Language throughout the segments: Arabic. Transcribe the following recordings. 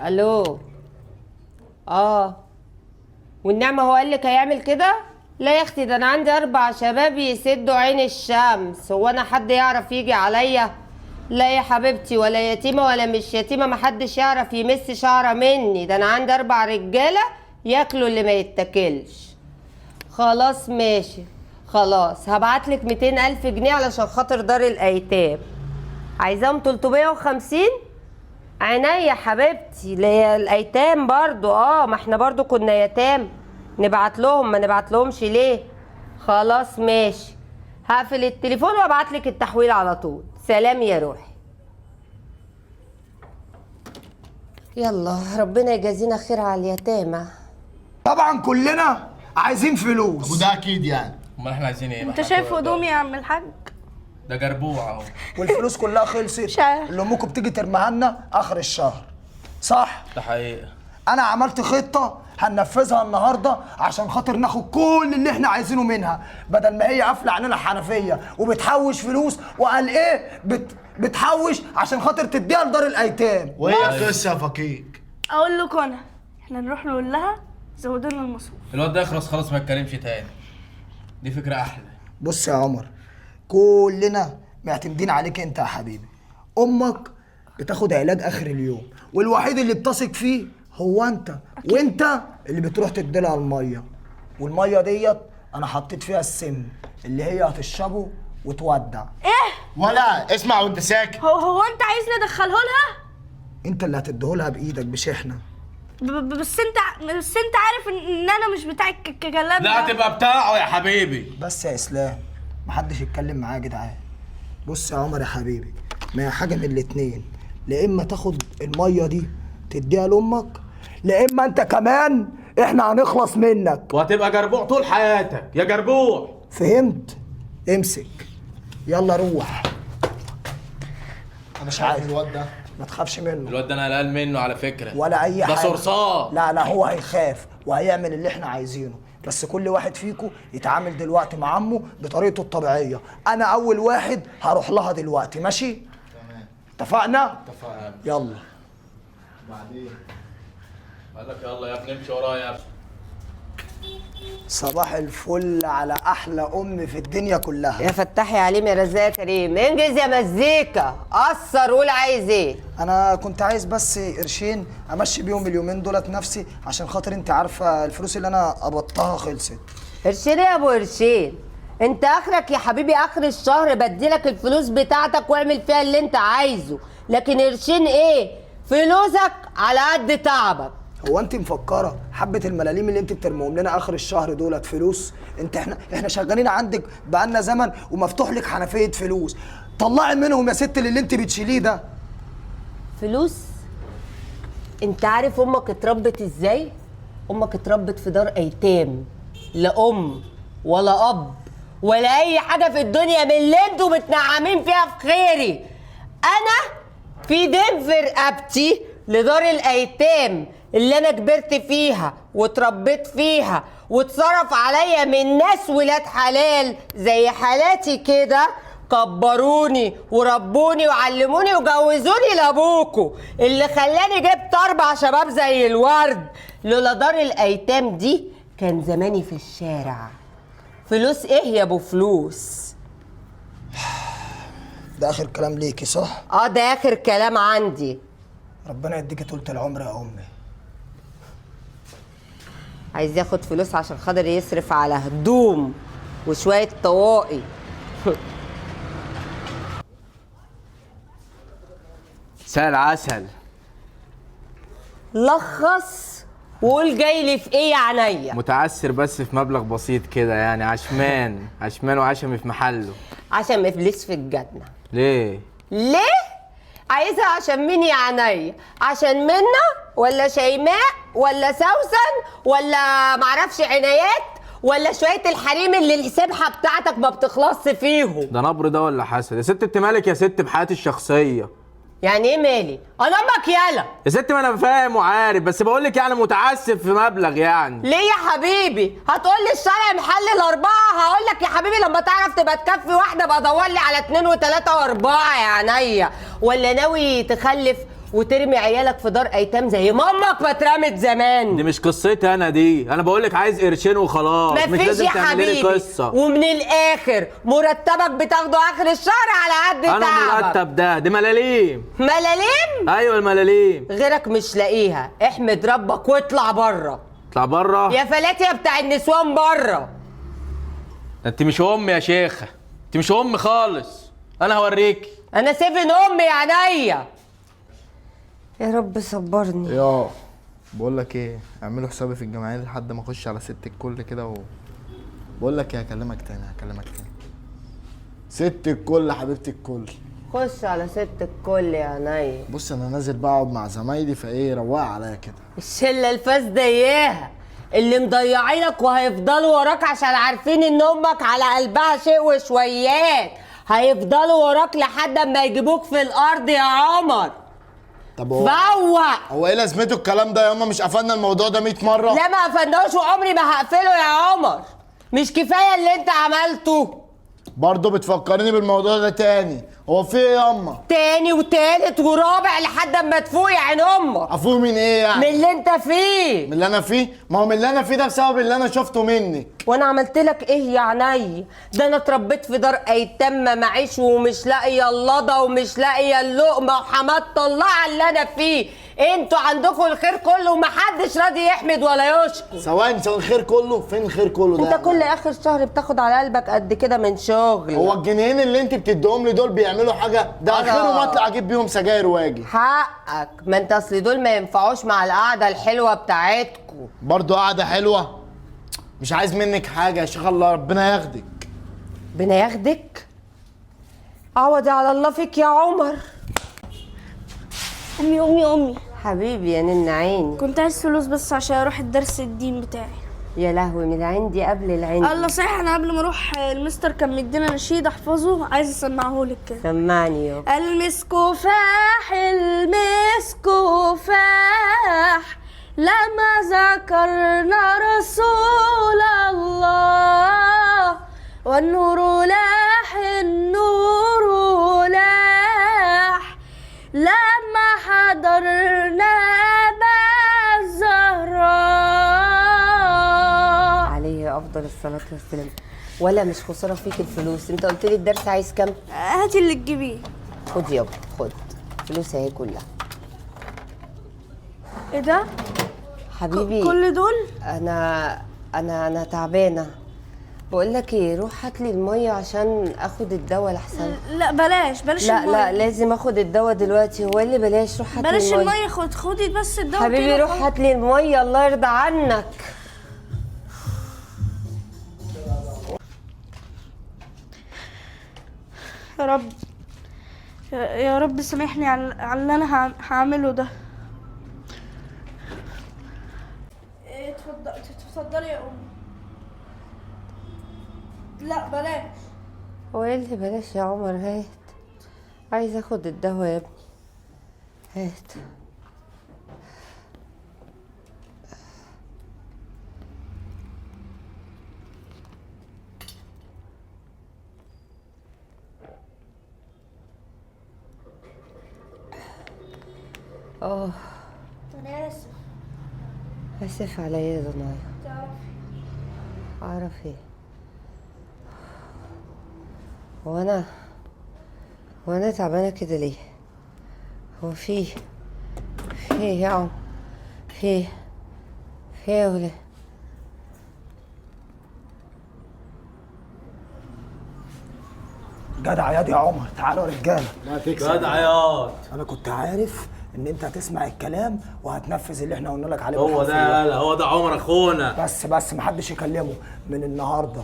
الو. والنعمة هو قال لك هيعمل كده؟ لا يا اختي، ده انا عندي 4 شباب يسدوا عين الشمس. هو انا حد يعرف يجي عليا؟ لا يا حبيبتي، ولا يتيمة ولا مش يتيمة، محدش يعرف يمس شعرة مني. ده انا عندي 4 رجالة ياكلوا اللي ما يتاكلش. خلاص ماشي، خلاص هبعتلك 200,000 جنيه علشان خاطر دار الايتام. عايزاهم 350؟ عينيا يا حبيبتي، الايتام برضو. ما احنا برضو كنا يتام، نبعت لهم. ما نبعت لهمش ليه؟ خلاص ماشي، هقفل التليفون وابعتلك التحويل على طول. سلام يا روحي. يلا ربنا يجازينا خير على اليتامى. طبعا كلنا عايزين فلوس. وده اكيد يعني. امال احنا عايزين ايه؟ انت شايف هدومي يا عم الحاج؟ ده جربوع اهو. والفلوس كلها خلصت اللي امكم بتيجي ترميها لنا اخر الشهر، صح؟ ده حقيقة. انا عملت خطه هننفذها النهارده عشان خاطر ناخد كل اللي احنا عايزينه منها، بدل ما هي قافله عننا حنفيه وبتحوش فلوس، وقال ايه بتحوش عشان خاطر تديها لدار الايتام. وهي قصه يا فكيك. اقول لكم احنا نروح نقول لها زودوا لنا المصروف. الواد ده يخلص خلاص ما يتكلمش تاني. دي فكرة احلى. بص يا عمر، كلنا معتمدين عليك انت يا حبيبي. امك بتاخد علاج اخر اليوم، والوحيد اللي بتثق فيه هو انت. وانت اللي بتروح تديلها الميه، والميه ديت انا حطيت فيها السم اللي هي هتشربه وتودع. ايه؟ ولا اسمع وانت ساكت. هو انت عايزني ادخله لها؟ انت اللي هتديهولها بايدك مش احنا. بس انت عارف ان انا مش بتاع الكلام ده. لا هتبقى بتاعه يا حبيبي. بس يا اسلام محدش يتكلم معايا يا جدعان. بص يا عمر يا حبيبي، ما هي حاجه من الاتنين، لا اما تاخد الميه دي تديها لامك، لا اما انت كمان احنا هنخلص منك وهتبقى جربوع طول حياتك يا جربوع. فهمت؟ امسك يلا روح. انا مش عارف الواد ده. ما تخافش منه. الواد ده انا قلقان منه على فكرة. ولا اي حاجه. ده صرصار. لا هو هيخاف وهيعمل اللي احنا عايزينه، بس كل واحد فيكم يتعامل دلوقتي مع عمه بطريقته الطبيعيه. انا اول واحد هروح لها دلوقتي، ماشي؟ تمام. اتفقنا؟ اتفقنا. يلا. بعدين قال لك يلا يا ابني امشي ورايا يا ابني. صباح الفل على احلى ام في الدنيا كلها. يا فتحي عليم يا رزاق يا كريم. انجز يا مزيكا، قصر قول عايز ايه؟ انا كنت عايز بس قرشين امشي بيهم اليومين دولت نفسي، عشان خاطر انت عارفه الفلوس اللي انا قبضتها خلصت. قرشين يا ابو قرشين؟ انت اخرك يا حبيبي اخر الشهر بديلك الفلوس بتاعتك واعمل فيها اللي انت عايزه، لكن قرشين ايه؟ فلوسك على قد تعبك. هو انت مفكره حبه الملاليم اللي انت بترميهم لنا اخر الشهر دولت فلوس؟ احنا شغالين عندك بقالنا زمن ومفتوح لك حنفيه فلوس، طلعي منهم يا ست اللي انت بتشيليه ده. فلوس؟ انت عارف امك اتربت ازاي؟ امك اتربت في دار ايتام، لا ام ولا اب ولا اي حاجه في الدنيا من اللي انتوا متنعمين فيها في خيري. انا في دين في رقبتي لدار الايتام اللي انا كبرت فيها واتربيت فيها واتصرف عليا من ناس ولاد حلال زي حالاتي كده، كبروني وربوني وعلموني وجوزوني لابوكوا اللي خلاني جبت 4 شباب زي الورد. لولا دار الايتام دي كان زماني في الشارع. فلوس ايه يا ابو فلوس؟ ده اخر كلام ليكي صح؟ ده اخر كلام عندي. ربنا يديكي طولة العمر يا امي. عايز ياخد فلوس عشان خاطر يصرف على هدوم وشوية طواقي. سال عسل. لخص وقول جاي لي في ايه يا عينيا؟ متعسر بس في مبلغ بسيط كده يعني، عشمان وعشمي في محله. عشان ما افلس في الجنة. ليه؟ عايزها عشان مين يا عينيا؟ عشان منى ولا شيماء ولا سوسن ولا معرفش عنايات ولا شوية الحريم اللي السبحة بتاعتك ما بتخلصش فيهم؟ ده نبر ده ولا حسد؟ يا ست انت مالك يا ست بحياتي الشخصية؟ يعني ايه مالي؟ انا امك يالا يا ست ما انا فاهم وعارف، بس بقول لك يعني متعسف في مبلغ يعني. ليه يا حبيبي؟ هتقول لي الشرع محل ال4، هقول لك يا حبيبي لما تعرف تبقى تكفي واحده بقى دور لي على 2 و3 و4 يا عينيا. ولا ناوي تخلف وترمي عيالك في دار ايتام زي ما امك ما اترمت زمان. دي مش قصتي انا، دي انا بقول لك عايز قرشين وخلاص، مش مفيش لازم يا تعملي لي حبيبي. قصه. ومن الاخر مرتبك بتاخده اخر الشهر على قد انا تعبك. مرتب ده، دي ملاليم. ملاليم؟ ايوه الملاليم. غيرك مش لاقيها، احمد ربك واطلع بره. اطلع بره؟ يا فلاتي يا بتاع النسوان بره. انت مش ام يا شيخه، انت مش ام خالص. انا هوريكي. انا سيفن امي يا عينيا. يا رب صبرني. يا بقول لك ايه، اعملوا حسابي في الجمعيه لحد ما اخش على ست الكل كده بقول لك ايه، هكلمك تاني. ست الكل حبيبتي الكل. خش على ست الكل يا عينيا. بص انا نازل بقى اقعد مع زمايلي، فايه روق عليا كده. الشله الفاسده اياها اللي مضيعينك وهيفضلوا وراك عشان عارفين ان امك على قلبها شيء وشويات. هيفضلوا وراك لحد ما يجيبوك في الارض يا عمر. طب فوق. هو ايه لازمته الكلام ده يا اما؟ مش قفلنا الموضوع ده 100 مره؟ لا ما قفلناش وعمري ما هقفله يا عمر. مش كفايه اللي انت عملته؟ برضه بتفكرني بالموضوع ده تاني؟ هو في ايه ياما؟ تاني وتالت ورابع لحد اما تفوق يا عين امك. افوق من ايه يعني؟ من اللي انت فيه. من اللي انا فيه؟ ما هو من اللي انا فيه ده بسبب اللي انا شفته منك. وانا عملت لك ايه يا عيني؟ ده انا اتربيت في دار ايتام ما معيش ومش لاقيه اللضا ومش لاقيه اللقمه وحمدت الله على اللي انا فيه. انتوا عندكم الخير كله ومحدش راضي يحمد ولا يشكر. ثواني الخير كله؟ فين الخير كله ده؟ انت كل اخر شهر بتاخد على قلبك قد كده من شغل. هو الجنيهين اللي انت بتديهم لي دول بيعملوا حاجه؟ ده اخرهم اطلع اجيب بيهم سجاير واجي. حقك، ما انت اصل دول ما ينفعوش مع القعده الحلوه بتاعتكم. برضه قاعده حلوه؟ مش عايز منك حاجه يا شيخ، الله ربنا ياخدك. ربنا ياخدك؟ عوضي على الله فيك يا عمر. امي حبيبي يا نن عيني. كنت عايز فلوس بس عشان اروح الدرس الدين بتاعي. يا لهوي، من عندي قبل العندي. الله صحيح، انا قبل ما اروح المستر كان مدينا نشيد احفظه، عايز اسمعهولك كده. سمعني يابا. المسك فاح المسك فاح لما ذكرنا رسول الله، والنور لاح النور لاح لما حضرنا أبا الزهراء. عليه افضل الصلاه والسلام. ولا مش خساره فيك الفلوس؟ انت قلت لي الدرس عايز كام؟ هاتي اللي تجيبيه. خد يابا خد، فلوس اهي كلها. ايه ده؟ حبيبي كل دول؟ انا تعبانه. بقول لك ايه، روح هات لي الميه عشان اخد الدواء لحسن. لا بلاش لا المية. لا لازم اخد الدواء دلوقتي. هو اللي بلاش، روح هات لي بلاش الميه. المية، خدي بس الدواء حبيبي كده روح هات لي الميه الله يرضى عنك. يا رب يا رب سامحني على اللي انا هعمله ده. اتفضلي يا امي. لا بلاش. هو ايه اللي بلاش يا عمر؟ هات، عايز اخد الدواء يا ابني. هات. انا اسف. اسف عليا يا ضنايا. اعرف ايه؟ هو انا تعبانه كده ليه؟ هو في ايه يا عم؟ في ايه يا ولاد؟ جدع ياض يا عمر، تعالوا يا رجاله. جدع ياض. انا كنت عارف ان انت هتسمع الكلام وهتنفذ اللي احنا قلنا لك عليه. هو ده يالا، هو ده عمر اخونا. بس محدش يكلمه. من النهارده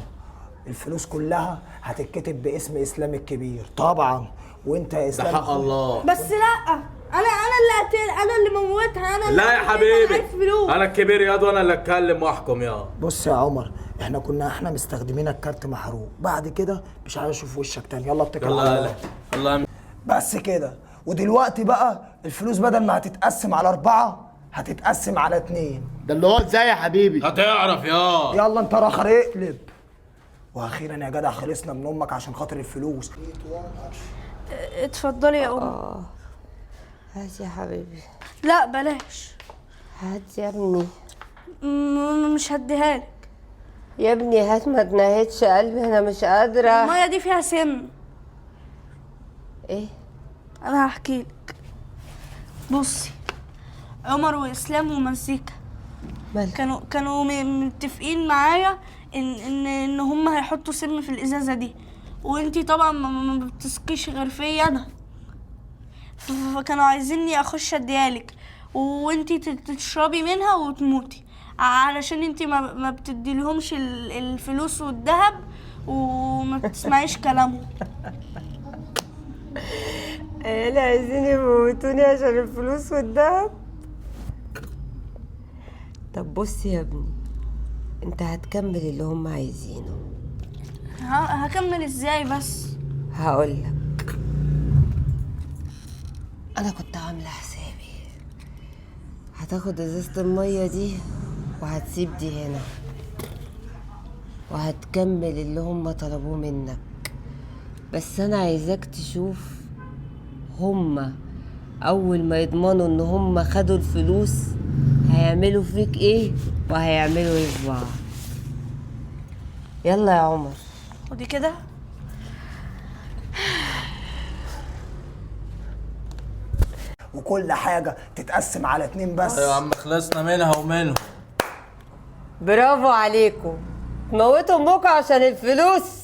الفلوس كلها هتتكتب باسم اسلام الكبير طبعا. وانت يا ده اسلام حق الله. بس لا، انا اللي موتها. انا لا يا اللي حبيبي، عايز فلوس. انا الكبير ياض وانا اللي اتكلم واحكم ياض. بص يا عمر، احنا مستخدمينك كارت محروق. بعد كده مش عايز اشوف وشك تاني. يلا اتكل على الله. الله. بس كده. ودلوقتي بقى الفلوس بدل ما هتتقسم على 4 هتتقسم على 2. ده اللي هو ازاي يا حبيبي؟ هتعرف ياض. يلا انت راخر اقلب. واخيرا يا جدع خلصنا من امك عشان خاطر الفلوس. اتفضلي يا امي. هات يا حبيبي. لا بلاش. هات يا ابني. مش هديها لك. يا ابني هات، ما تنهدش قلبي، انا مش قادره. الميه دي فيها سم. ايه؟ انا هحكي لك. بصي، عمر واسلام ومزيكا مالك؟ كانوا متفقين معايا ان هم هيحطوا سم في الازازه دي، وانتي طبعا ما بتسقيش غير فيا انا، فكانوا عايزيني اخش اديالك وانتي تشربي منها وتموتي، علشان انتي ما بتديلهمش الفلوس والذهب وما بتسمعيش كلامهم. عيال عايزين يموتوني عشان الفلوس والدهب؟ طب بص يا ابني، انت هتكمل اللي هم عايزينه. هكمل ازاي بس؟ هقولك، انا كنت عامله حسابي هتاخد ازازه الميه دي وهتسيب دي هنا، وهتكمل اللي هم طلبوه منك. بس انا عايزاك تشوف هم اول ما يضمنوا ان هم خدوا الفلوس هيعملوا فيك ايه وهيعملوا ايه في بعض. يلا يا عمر. ودي كده. وكل حاجه تتقسم على 2 بس. ايوه يا عم، خلصنا منها ومنهم. برافو عليكم، تموتوا امكم عشان الفلوس.